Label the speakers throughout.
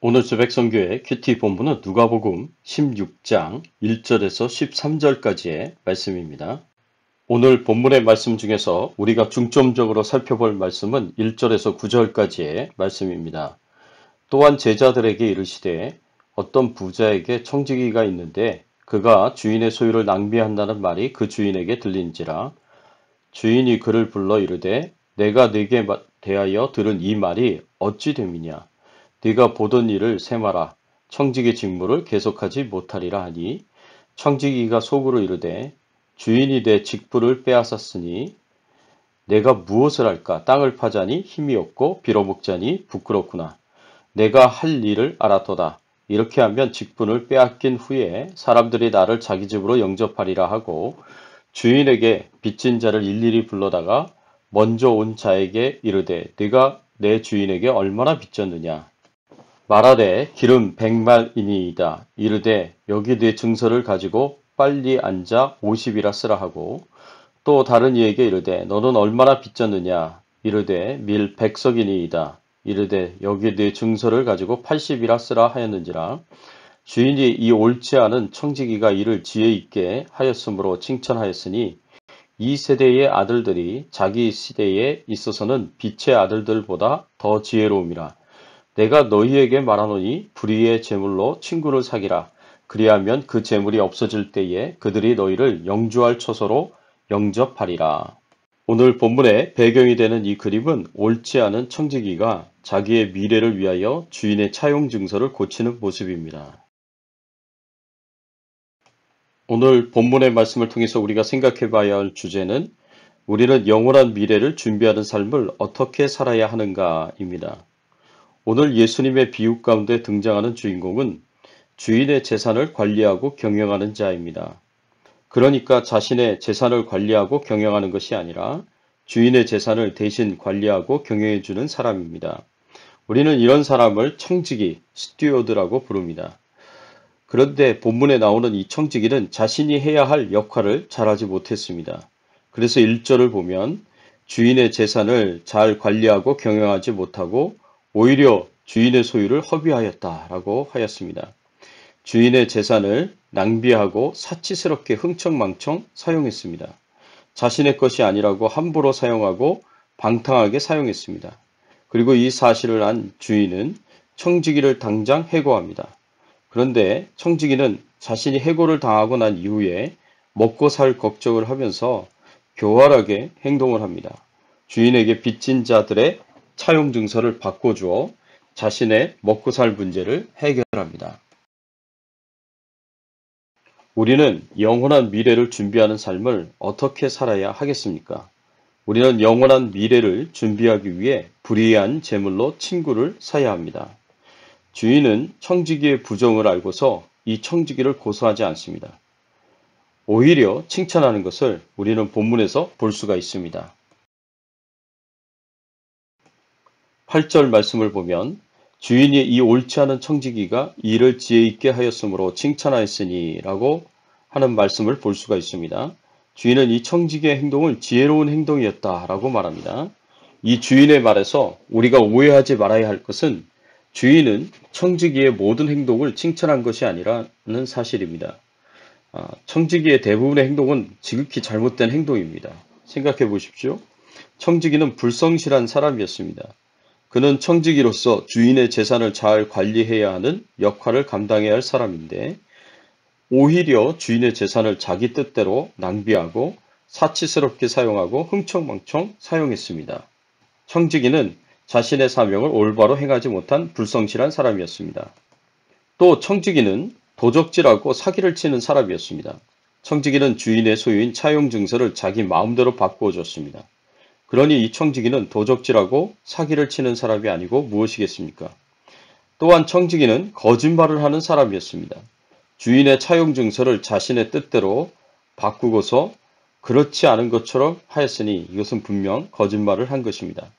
Speaker 1: 오늘 주백성교의 큐티 본문은 누가복음 16장 1절에서 13절까지의 말씀입니다. 오늘 본문의 말씀 중에서 우리가 중점적으로 살펴볼 말씀은 1절에서 9절까지의 말씀입니다. 또한 제자들에게 이르시되 어떤 부자에게 청지기가 있는데 그가 주인의 소유를 낭비한다는 말이 그 주인에게 들린지라. 주인이 그를 불러 이르되 내가 네게 대하여 들은 이 말이 어찌 됨이냐. 네가 보던 일을 세마라. 청지기 직무를 계속하지 못하리라 하니 청지기가 속으로 이르되 주인이 내 직분을 빼앗았으니 내가 무엇을 할까. 땅을 파자니 힘이 없고 빌어먹자니 부끄럽구나. 내가 할 일을 알았도다. 이렇게 하면 직분을 빼앗긴 후에 사람들이 나를 자기 집으로 영접하리라 하고 주인에게 빚진 자를 일일이 불러다가 먼저 온 자에게 이르되 네가 내 주인에게 얼마나 빚졌느냐. 말하되 기름 100말이니이다. 이르되 여기 네 증서를 가지고 빨리 앉아 50이라 쓰라 하고 또 다른 이에게 이르되 너는 얼마나 빚졌느냐. 이르되 밀 100석이니이다. 이르되 여기 네 증서를 가지고 80이라 쓰라 하였는지라. 주인이 이 옳지 않은 청지기가 이를 지혜 있게 하였으므로 칭찬하였으니 이 세대의 아들들이 자기 시대에 있어서는 빛의 아들들보다 더 지혜로움이라. 내가 너희에게 말하노니 불의의 재물로 친구를 사기라. 그리하면 그 재물이 없어질 때에 그들이 너희를 영주할 처소로 영접하리라. 오늘 본문의 배경이 되는 이 그림은 옳지 않은 청지기가 자기의 미래를 위하여 주인의 차용 증서를 고치는 모습입니다. 오늘 본문의 말씀을 통해서 우리가 생각해 봐야 할 주제는 우리는 영원한 미래를 준비하는 삶을 어떻게 살아야 하는가입니다. 오늘 예수님의 비유 가운데 등장하는 주인공은 주인의 재산을 관리하고 경영하는 자입니다. 그러니까 자신의 재산을 관리하고 경영하는 것이 아니라 주인의 재산을 대신 관리하고 경영해주는 사람입니다. 우리는 이런 사람을 청지기, 스튜어드라고 부릅니다. 그런데 본문에 나오는 이 청지기는 자신이 해야 할 역할을 잘하지 못했습니다. 그래서 1절을 보면 주인의 재산을 잘 관리하고 경영하지 못하고 오히려 주인의 소유를 허비하였다라고 하였습니다. 주인의 재산을 낭비하고 사치스럽게 흥청망청 사용했습니다. 자신의 것이 아니라고 함부로 사용하고 방탕하게 사용했습니다. 그리고 이 사실을 안 주인은 청지기를 당장 해고합니다. 그런데 청지기는 자신이 해고를 당하고 난 이후에 먹고 살 걱정을 하면서 교활하게 행동을 합니다. 주인에게 빚진 자들의 차용 증서를 바꿔주어 자신의 먹고 살 문제를 해결합니다. 우리는 영원한 미래를 준비하는 삶을 어떻게 살아야 하겠습니까? 우리는 영원한 미래를 준비하기 위해 불의한 재물로 친구를 사야 합니다. 주인은 청지기의 부정을 알고서 이 청지기를 고소하지 않습니다. 오히려 칭찬하는 것을 우리는 본문에서 볼 수가 있습니다. 8절 말씀을 보면 주인이 이 옳지 않은 청지기가 일을 지혜 있게 하였으므로 칭찬하였으니 라고 하는 말씀을 볼 수가 있습니다. 주인은 이 청지기의 행동을 지혜로운 행동이었다 라고 말합니다. 이 주인의 말에서 우리가 오해하지 말아야 할 것은 주인은 청지기의 모든 행동을 칭찬한 것이 아니라는 사실입니다. 청지기의 대부분의 행동은 지극히 잘못된 행동입니다. 생각해 보십시오. 청지기는 불성실한 사람이었습니다. 그는 청지기로서 주인의 재산을 잘 관리해야 하는 역할을 감당해야 할 사람인데 오히려 주인의 재산을 자기 뜻대로 낭비하고 사치스럽게 사용하고 흥청망청 사용했습니다. 청지기는 자신의 사명을 올바로 행하지 못한 불성실한 사람이었습니다. 또 청지기는 도적질하고 사기를 치는 사람이었습니다. 청지기는 주인의 소유인 차용 증서를 자기 마음대로 바꾸어 줬습니다. 그러니 이 청지기는 도적질하고 사기를 치는 사람이 아니고 무엇이겠습니까? 또한 청지기는 거짓말을 하는 사람이었습니다. 주인의 차용 증서를 자신의 뜻대로 바꾸고서 그렇지 않은 것처럼 하였으니 이것은 분명 거짓말을 한 것입니다.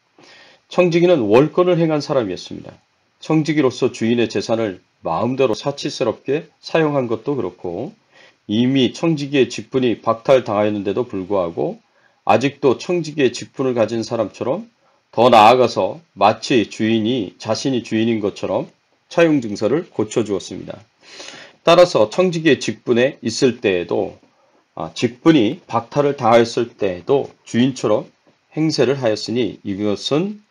Speaker 1: 청지기는 월권을 행한 사람이었습니다. 청지기로서 주인의 재산을 마음대로 사치스럽게 사용한 것도 그렇고 이미 청지기의 직분이 박탈당하였는데도 불구하고 아직도 청지기의 직분을 가진 사람처럼, 더 나아가서 마치 주인이 자신이 주인인 것처럼 차용 증서를 고쳐주었습니다. 따라서 청지기의 직분에 있을 때에도, 직분이 박탈을 당하였을 때에도 주인처럼 행세를 하였으니 이것은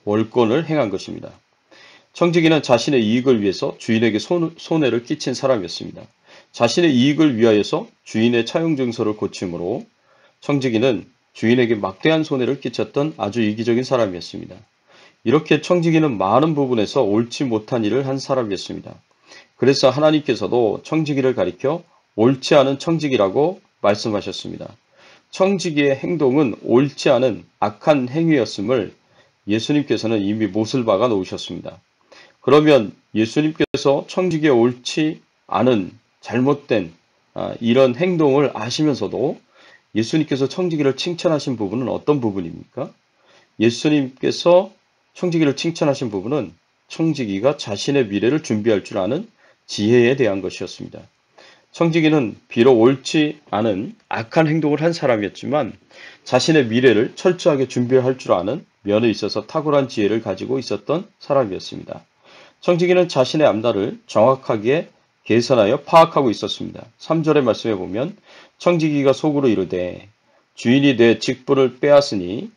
Speaker 1: 월권을 행한 것입니다. 청지기는 자신의 이익을 위해서 주인에게 손해를 끼친 사람이었습니다. 자신의 이익을 위하여서 주인의 차용 증서를 고침으로 청지기는 주인에게 막대한 손해를 끼쳤던 아주 이기적인 사람이었습니다. 이렇게 청지기는 많은 부분에서 옳지 못한 일을 한 사람이었습니다. 그래서 하나님께서도 청지기를 가리켜 옳지 않은 청지기라고 말씀하셨습니다. 청지기의 행동은 옳지 않은 악한 행위였음을 예수님께서는 이미 못을 박아 놓으셨습니다. 그러면 예수님께서 청지기의 옳지 않은 잘못된 이런 행동을 아시면서도 예수님께서 청지기를 칭찬하신 부분은 어떤 부분입니까? 예수님께서 청지기를 칭찬하신 부분은 청지기가 자신의 미래를 준비할 줄 아는 지혜에 대한 것이었습니다. 청지기는 비록 옳지 않은 악한 행동을 한 사람이었지만 자신의 미래를 철저하게 준비할 줄 아는 면에 있어서 탁월한 지혜를 가지고 있었던 사람이었습니다. 청지기는 자신의 앞날을 정확하게 계산하여 파악하고 있었습니다. 3절의 말씀에 보면 청지기가 속으로 이르되 주인이 내 직분을 빼앗으니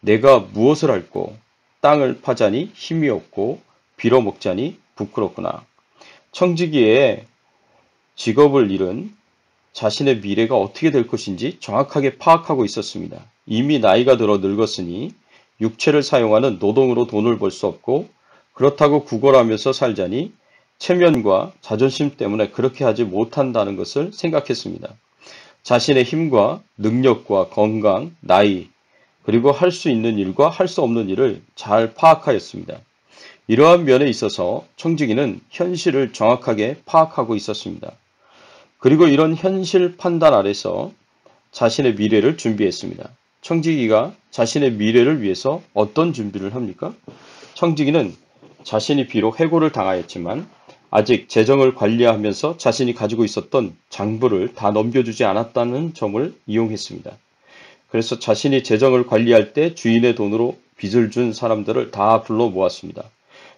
Speaker 1: 내가 무엇을 할꼬? 땅을 파자니 힘이 없고 빌어먹자니 부끄럽구나. 청지기의 직업을 잃은 자신의 미래가 어떻게 될 것인지 정확하게 파악하고 있었습니다. 이미 나이가 들어 늙었으니 육체를 사용하는 노동으로 돈을 벌 수 없고 그렇다고 구걸하면서 살자니 체면과 자존심 때문에 그렇게 하지 못한다는 것을 생각했습니다. 자신의 힘과 능력과 건강, 나이, 그리고 할 수 있는 일과 할 수 없는 일을 잘 파악하였습니다. 이러한 면에 있어서 청지기는 현실을 정확하게 파악하고 있었습니다. 그리고 이런 현실 판단 아래서 자신의 미래를 준비했습니다. 청지기가 자신의 미래를 위해서 어떤 준비를 합니까? 청지기는 자신이 비록 해고를 당하였지만 아직 재정을 관리하면서 자신이 가지고 있었던 장부를 다 넘겨주지 않았다는 점을 이용했습니다. 그래서 자신이 재정을 관리할 때 주인의 돈으로 빚을 준 사람들을 다 불러 모았습니다.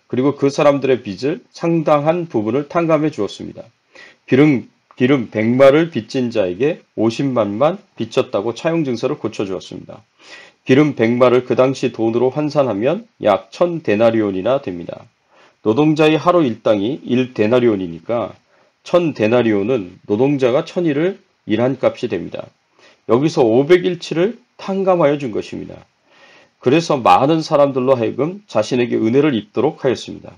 Speaker 1: 그리고 그 사람들의 빚을 상당한 부분을 탕감해 주었습니다. 기름 100마를 빚진 자에게 50만만 빚졌다고 차용증서를 고쳐주었습니다. 기름 100마를 그 당시 돈으로 환산하면 약 1000데나리온이나 됩니다. 노동자의 하루 일당이 1데나리온이니까 1000데나리온은 노동자가 1000일을 일한 값이 됩니다. 여기서 500일치를 탕감하여 준 것입니다. 그래서 많은 사람들로 하여금 자신에게 은혜를 입도록 하였습니다.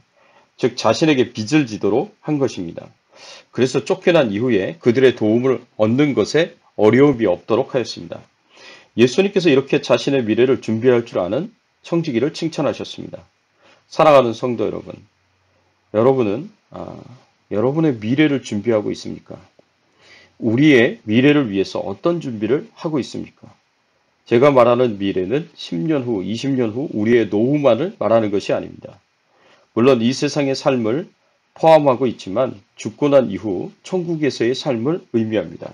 Speaker 1: 즉 자신에게 빚을 지도록 한 것입니다. 그래서 쫓겨난 이후에 그들의 도움을 얻는 것에 어려움이 없도록 하였습니다. 예수님께서 이렇게 자신의 미래를 준비할 줄 아는 청지기를 칭찬하셨습니다. 사랑하는 성도 여러분, 여러분은 여러분의 미래를 준비하고 있습니까? 우리의 미래를 위해서 어떤 준비를 하고 있습니까? 제가 말하는 미래는 10년 후, 20년 후 우리의 노후만을 말하는 것이 아닙니다. 물론 이 세상의 삶을 포함하고 있지만 죽고 난 이후 천국에서의 삶을 의미합니다.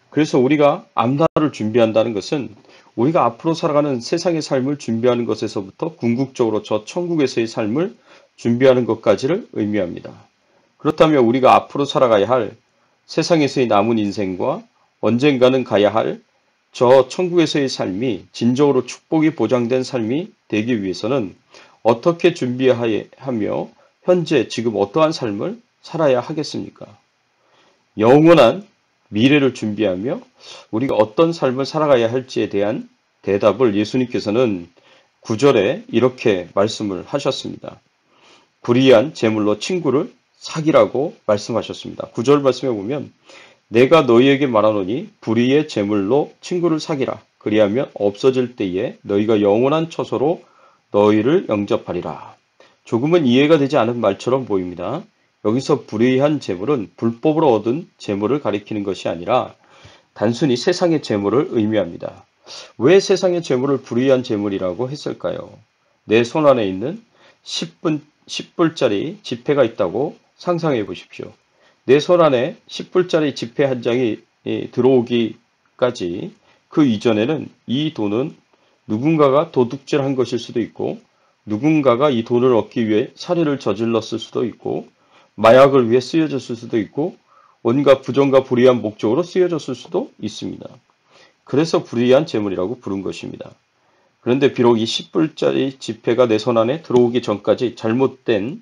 Speaker 1: 그래서 우리가 앞날을 준비한다는 것은 우리가 앞으로 살아가는 세상의 삶을 준비하는 것에서부터 궁극적으로 저 천국에서의 삶을 준비하는 것까지를 의미합니다. 그렇다면 우리가 앞으로 살아가야 할 세상에서의 남은 인생과 언젠가는 가야 할 저 천국에서의 삶이 진정으로 축복이 보장된 삶이 되기 위해서는 어떻게 준비하며 현재 지금 어떠한 삶을 살아야 하겠습니까? 영원한 미래를 준비하며 우리가 어떤 삶을 살아가야 할지에 대한 대답을 예수님께서는 9절에 이렇게 말씀을 하셨습니다. 불의한 재물로 친구를 사기라고 말씀하셨습니다. 9절 말씀에 보면 내가 너희에게 말하노니 불의의 재물로 친구를 사기라. 그리하면 없어질 때에 너희가 영원한 처소로 너희를 영접하리라. 조금은 이해가 되지 않은 말처럼 보입니다. 여기서 불의한 재물은 불법으로 얻은 재물을 가리키는 것이 아니라 단순히 세상의 재물을 의미합니다. 왜 세상의 재물을 불의한 재물이라고 했을까요? 내 손 안에 있는 10불짜리 지폐가 있다고 상상해 보십시오. 내 손 안에 10불짜리 지폐 한 장이 들어오기까지 그 이전에는 이 돈은 누군가가 도둑질한 것일 수도 있고 누군가가 이 돈을 얻기 위해 살해를 저질렀을 수도 있고 마약을 위해 쓰여졌을 수도 있고 온갖 부정과 불의한 목적으로 쓰여졌을 수도 있습니다. 그래서 불의한 재물이라고 부른 것입니다. 그런데 비록 이 10불짜리 지폐가 내 손 안에 들어오기 전까지 잘못된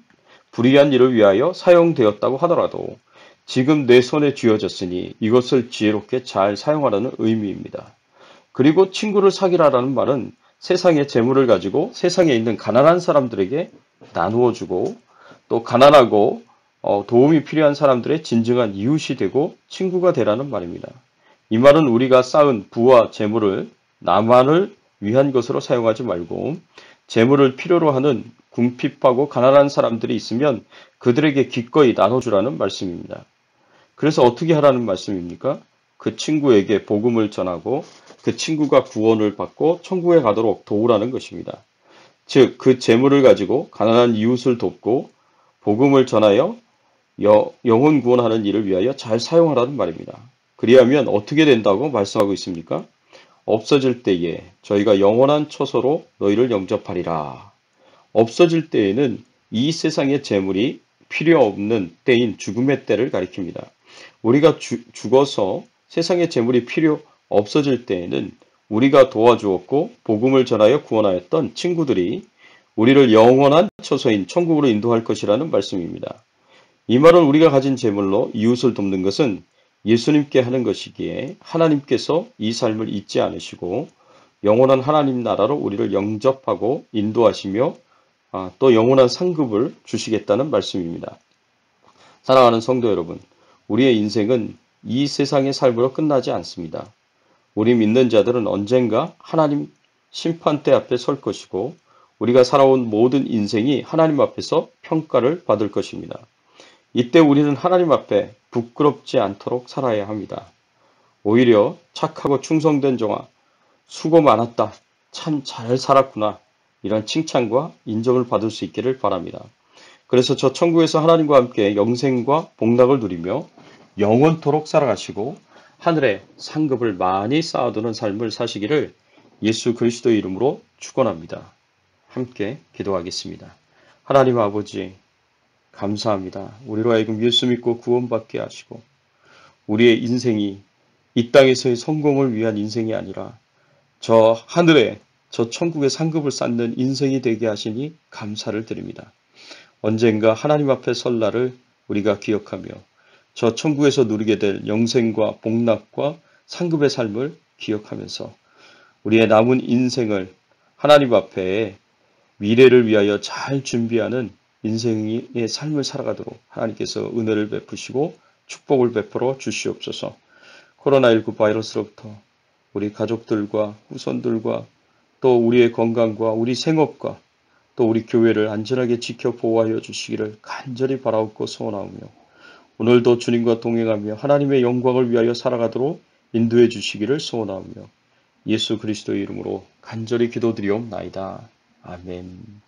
Speaker 1: 불의한 일을 위하여 사용되었다고 하더라도 지금 내 손에 쥐어졌으니 이것을 지혜롭게 잘 사용하라는 의미입니다. 그리고 친구를 사귀라라는 말은 세상의 재물을 가지고 세상에 있는 가난한 사람들에게 나누어 주고 또 가난하고 도움이 필요한 사람들의 진정한 이웃이 되고 친구가 되라는 말입니다. 이 말은 우리가 쌓은 부와 재물을 나만을 위한 것으로 사용하지 말고 재물을 필요로 하는 궁핍하고 가난한 사람들이 있으면 그들에게 기꺼이 나눠주라는 말씀입니다. 그래서 어떻게 하라는 말씀입니까? 그 친구에게 복음을 전하고 그 친구가 구원을 받고 천국에 가도록 도우라는 것입니다. 즉, 그 재물을 가지고 가난한 이웃을 돕고 복음을 전하여 영혼 구원하는 일을 위하여 잘 사용하라는 말입니다. 그리하면 어떻게 된다고 말씀하고 있습니까? 없어질 때에 저희가 영원한 처소로 너희를 영접하리라. 없어질 때에는 이 세상의 재물이 필요 없는 때인 죽음의 때를 가리킵니다. 우리가 죽어서 세상의 재물이 필요 없어질 때에는 우리가 도와주었고 복음을 전하여 구원하였던 친구들이 우리를 영원한 처소인 천국으로 인도할 것이라는 말씀입니다. 이 말은 우리가 가진 재물로 이웃을 돕는 것은 예수님께 하는 것이기에 하나님께서 이 삶을 잊지 않으시고 영원한 하나님 나라로 우리를 영접하고 인도하시며 또 영원한 상급을 주시겠다는 말씀입니다. 사랑하는 성도 여러분, 우리의 인생은 이 세상의 삶으로 끝나지 않습니다. 우리 믿는 자들은 언젠가 하나님 심판대 앞에 설 것이고 우리가 살아온 모든 인생이 하나님 앞에서 평가를 받을 것입니다. 이때 우리는 하나님 앞에 부끄럽지 않도록 살아야 합니다. 오히려 착하고 충성된 종아, 수고 많았다. 참 잘 살았구나. 이런 칭찬과 인정을 받을 수 있기를 바랍니다. 그래서 저 천국에서 하나님과 함께 영생과 복락을 누리며 영원토록 살아가시고 하늘에 상급을 많이 쌓아두는 삶을 사시기를 예수 그리스도의 이름으로 축원합니다. 함께 기도하겠습니다. 하나님 아버지 감사합니다. 우리로 하여금 예수 믿고 구원받게 하시고 우리의 인생이 이 땅에서의 성공을 위한 인생이 아니라 저 하늘에 저 천국의 상급을 쌓는 인생이 되게 하시니 감사를 드립니다. 언젠가 하나님 앞에 설 날을 우리가 기억하며 저 천국에서 누리게 될 영생과 복락과 상급의 삶을 기억하면서 우리의 남은 인생을 하나님 앞에 미래를 위하여 잘 준비하는 인생의 삶을 살아가도록 하나님께서 은혜를 베푸시고 축복을 베풀어 주시옵소서. 코로나19 바이러스로부터 우리 가족들과 후손들과 또 우리의 건강과 우리 생업과 또 우리 교회를 안전하게 지켜 보호하여 주시기를 간절히 바라옵고 소원하오며 오늘도 주님과 동행하며 하나님의 영광을 위하여 살아가도록 인도해 주시기를 소원하오며 예수 그리스도의 이름으로 간절히 기도드리옵나이다. 아멘.